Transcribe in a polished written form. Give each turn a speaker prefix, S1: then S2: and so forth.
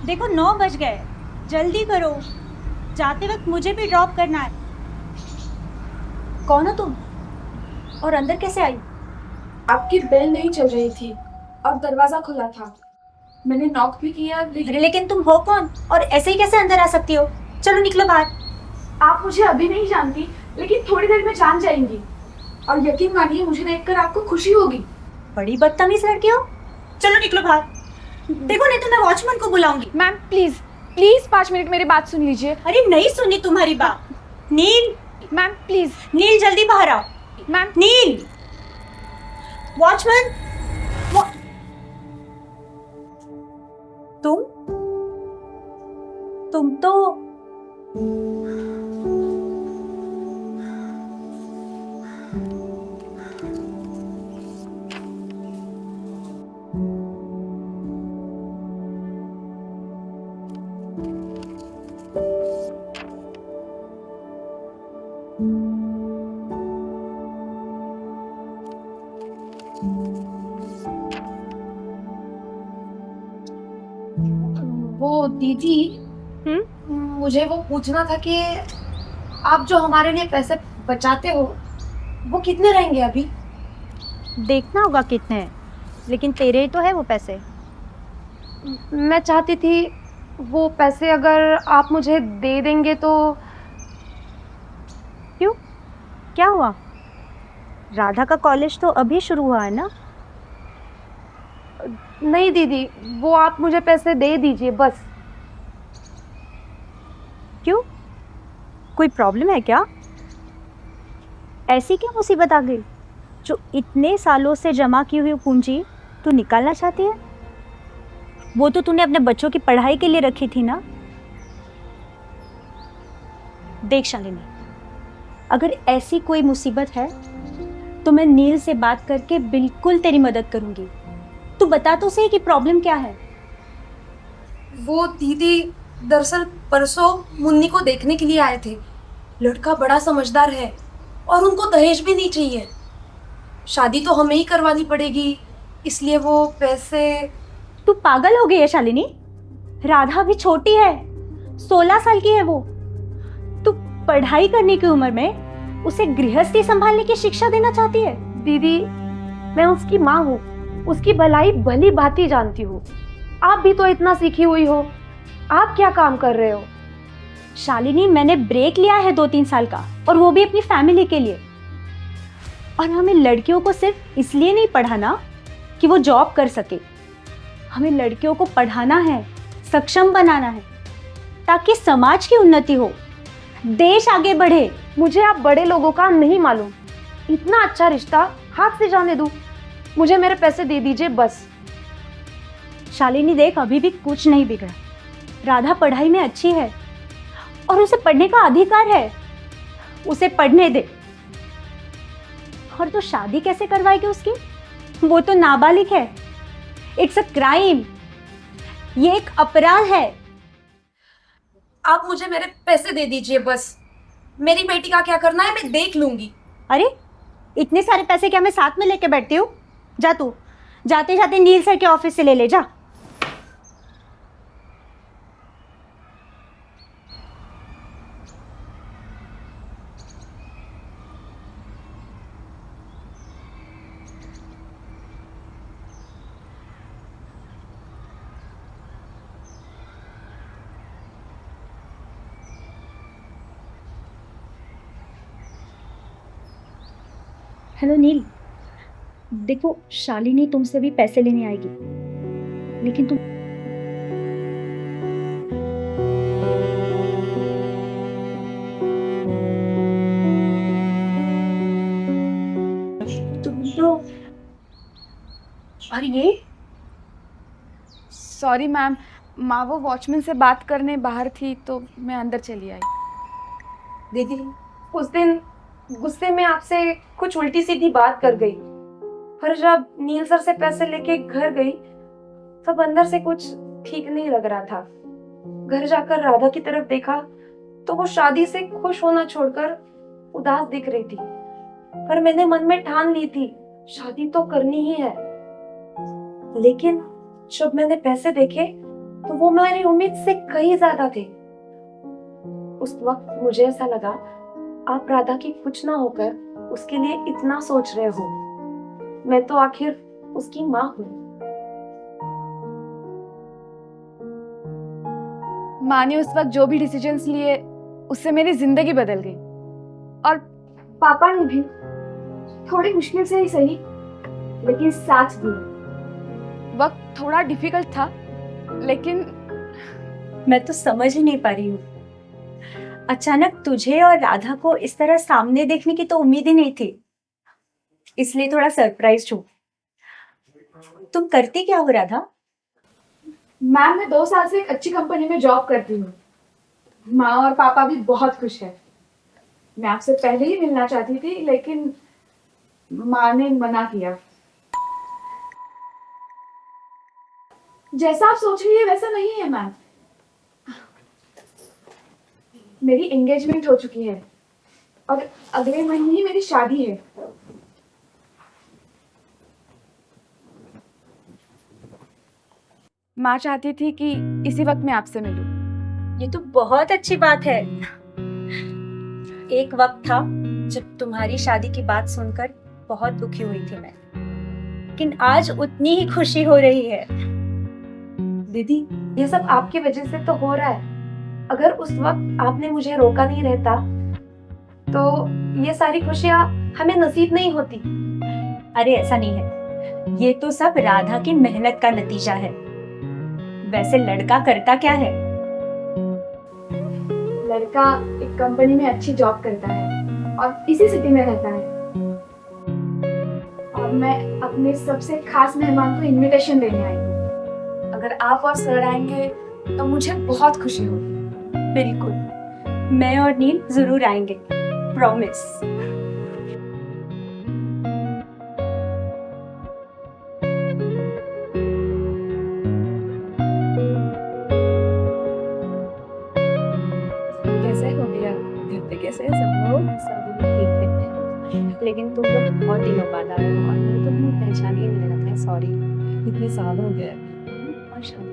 S1: देखो 9 बज गए, जल्दी करो। जाते वक्त मुझे भी ड्रॉप करना है। कौन हो तुम और अंदर कैसे आई?
S2: आपकी बेल नहीं चल रही थी और दरवाजा खुला था। मैंने नॉक भी किया
S1: लेकिन तुम हो कौन और ऐसे ही कैसे अंदर आ सकती हो? चलो निकलो बाहर।
S2: आप मुझे अभी नहीं जानती, लेकिन थोड़ी देर में जान जाएंगी। और यकीन मानिए, मुझे देखकर आपको खुशी होगी।
S1: बड़ी बदतमीज लड़की हो। चलो निकलो बाहर। देखो नहीं तो मैं वॉचमैन को बुलाऊंगी।
S2: मैम प्लीज प्लीज 5 मिनट मेरी बात सुन लीजिए।
S1: अरे नहीं सुनी तुम्हारी बात। नील,
S2: मैम प्लीज।
S1: नील जल्दी बाहर आओ।
S2: मैम
S1: नील, वॉचमैन। तुम तुम तो
S2: वो दीदी, मुझे वो पूछना था कि आप जो हमारे लिए पैसे बचाते हो वो कितने रहेंगे अभी?
S1: देखना होगा कितने हैं, लेकिन तेरे ही तो है वो पैसे।
S2: मैं चाहती थी वो पैसे अगर आप मुझे दे देंगे तो।
S1: क्यों, क्या हुआ? राधा का कॉलेज तो अभी शुरू हुआ है ना?
S2: नहीं दीदी, वो आप मुझे पैसे दे दीजिए बस।
S1: क्यों, कोई प्रॉब्लम है क्या? ऐसी क्या मुसीबत आ गई जो इतने सालों से जमा की हुई पूंजी तू निकालना चाहती है? वो तो तूने अपने बच्चों की पढ़ाई के लिए रखी थी ना। देख शालिनी, अगर ऐसी कोई मुसीबत है तो मैं नील से बात करके बिल्कुल तेरी मदद करूंगी। तू बता तो सही कि प्रॉब्लम क्या है।
S2: वो दीदी, दरअसल परसों मुन्नी को देखने के लिए आए थे। लड़का बड़ा समझदार है और उनको दहेज भी नहीं चाहिए। शादी तो हमें ही करवानी पड़ेगी, इसलिए वो पैसे।
S1: तू पागल हो गई है शालिनी? राधा भी छोटी है, 16 साल की है वो। तू पढ़ाई करने की उम्र में उसे गृहस्थी संभालने की शिक्षा देना चाहती है?
S2: दीदी, मैं उसकी माँ हूँ, उसकी भलाई भली भांति जानती हूँ। आप भी तो इतना सीखी हुई हो, आप क्या काम कर रहे हो?
S1: शालिनी, मैंने ब्रेक लिया है 2-3 साल का, और वो भी अपनी फैमिली के लिए। और हमें लड़कियों को सिर्फ इसलिए नहीं पढ़ाना कि वो जॉब कर सके। हमें लड़कियों को पढ़ाना है, सक्षम बनाना है, ताकि समाज की उन्नति हो, देश आगे बढ़े।
S2: मुझे आप बड़े लोगों का नहीं मालूम। इतना अच्छा रिश्ता हाथ से जाने दूं। मुझे मेरे पैसे दे दीजिए बस।
S1: शालिनी देख, अभी भी कुछ नहीं बिगड़ा। राधा पढ़ाई में अच्छी है और उसे पढ़ने का अधिकार है। उसे पढ़ने दे। और तो शादी कैसे करवाएगी उसकी? वो तो नाबालिग है। इट्स अ क्राइम, ये एक अपराध है।
S2: आप मुझे मेरे पैसे दे दीजिए बस। मेरी बेटी का क्या करना है मैं देख लूंगी।
S1: अरे इतने सारे पैसे क्या मैं साथ में लेके बैठती हूँ? जा तू जाते जाते नील सर के ऑफिस से ले ले जा। हेलो नील, देखो शालिनी तुमसे भी पैसे लेने आएगी, लेकिन तुम तो। और ये
S2: सॉरी मैम, माँ वो वॉचमैन से बात करने बाहर थी तो मैं अंदर चली आई। दीदी, उस दिन गुस्से में आपसे कुछ उल्टी सीधी बात कर गई, पर जब नील सर से पैसे लेके घर गई तब अंदर से कुछ ठीक नहीं लग रहा था। घर जाकर राधा की तरफ देखा तो वो शादी से खुश होना छोड़कर उदास दिख रही थी। पर मैंने मन में ठान ली थी शादी तो करनी ही है। लेकिन जब मैंने पैसे देखे तो वो मेरी उम्मीद से कहीं ज्यादा थे। उस वक्त मुझे ऐसा लगा आप राधा की कुछ ना होकर उसके लिए इतना सोच रहे हो। मैं तो आखिर उसकी माँ हूँ। माँ ने उस वक्त जो भी डिसीजंस लिए उससे मेरी जिंदगी बदल गई। और पापा ने भी थोड़ी मुश्किल से ही सही लेकिन साथ दिया। वक्त थोड़ा डिफिकल्ट था लेकिन
S1: मैं तो समझ ही नहीं पा रही हूँ, अचानक तुझे और राधा को इस तरह सामने देखने की तो उम्मीद ही नहीं थी, इसलिए थोड़ा सरप्राइज हूँ। तुम करती क्या हो राधा?
S2: मैम, मैं 2 साल से एक अच्छी कंपनी में जॉब करती हूँ। माँ और पापा भी बहुत खुश है। मैं आपसे पहले ही मिलना चाहती थी लेकिन माँ ने मना किया। जैसा आप सोच रही है वैसा नहीं है मैम। मेरी एंगेजमेंट हो चुकी है और अगले महीने ही मेरी शादी है। माँ चाहती थी कि इसी वक्त मैं आपसे मिलूं।
S1: ये तो बहुत अच्छी बात है। एक वक्त था जब तुम्हारी शादी की बात सुनकर बहुत दुखी हुई थी मैं, लेकिन आज उतनी ही खुशी हो रही है।
S2: दीदी, ये सब आपकी वजह से तो हो रहा है। अगर उस वक्त आपने मुझे रोका नहीं रहता तो ये सारी खुशियाँ हमें नसीब नहीं होती।
S1: अरे ऐसा नहीं है, ये तो सब राधा की मेहनत का नतीजा है। वैसे लड़का करता क्या है?
S2: लड़का एक कंपनी में अच्छी जॉब करता है और इसी सिटी में रहता है। और मैं अपने सबसे खास मेहमान को इनविटेशन देने आई हूँ। अगर आप और सर आएंगे तो मुझे बहुत खुशी होगी।
S1: बिल्कुल, मैं और नील जरूर आएंगे, प्रॉमिस।
S2: कैसे हो गया? घर पे कैसे है सब लोग?
S1: सब ठीक है, लेकिन तुम लोग बहुत दिनों बाद आए हो और मैंने तो तुम्हें पहचान ही नहीं रखा है, सॉरी।
S2: कितने साल हो गए?
S1: और शादी